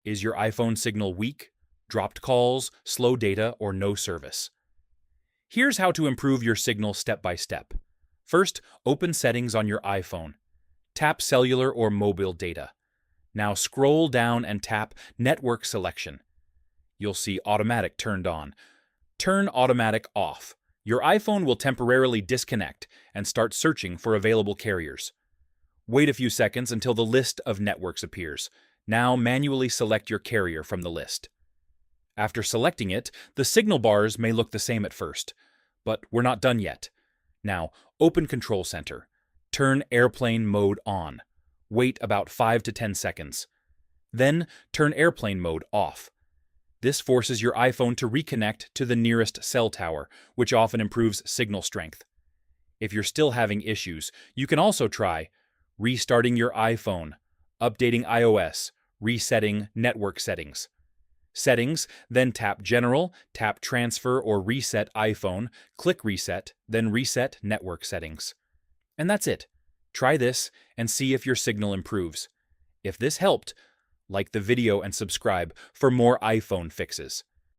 Is your iPhone signal weak, dropped calls, slow data, or no service? Here's how to improve your signal step by step. First, open Settings on your iPhone. Tap Cellular or Mobile Data. Now scroll down and tap Network Selection. You'll see Automatic turned on. Turn Automatic off. Your iPhone will temporarily disconnect and start searching for available carriers. Wait a few seconds until the list of networks appears. Now manually select your carrier from the list. After selecting it, the signal bars may look the same at first, but we're not done yet. Now, open Control Center. Turn Airplane Mode on. Wait about 5 to 10 seconds. Then, turn Airplane Mode off. This forces your iPhone to reconnect to the nearest cell tower, which often improves signal strength. If you're still having issues, you can also try restarting your iPhone, updating iOS, resetting network settings. Settings, then tap General, tap Transfer or Reset iPhone, click Reset, then Reset Network Settings. And that's it. Try this and see if your signal improves. If this helped, like the video and subscribe for more iPhone fixes.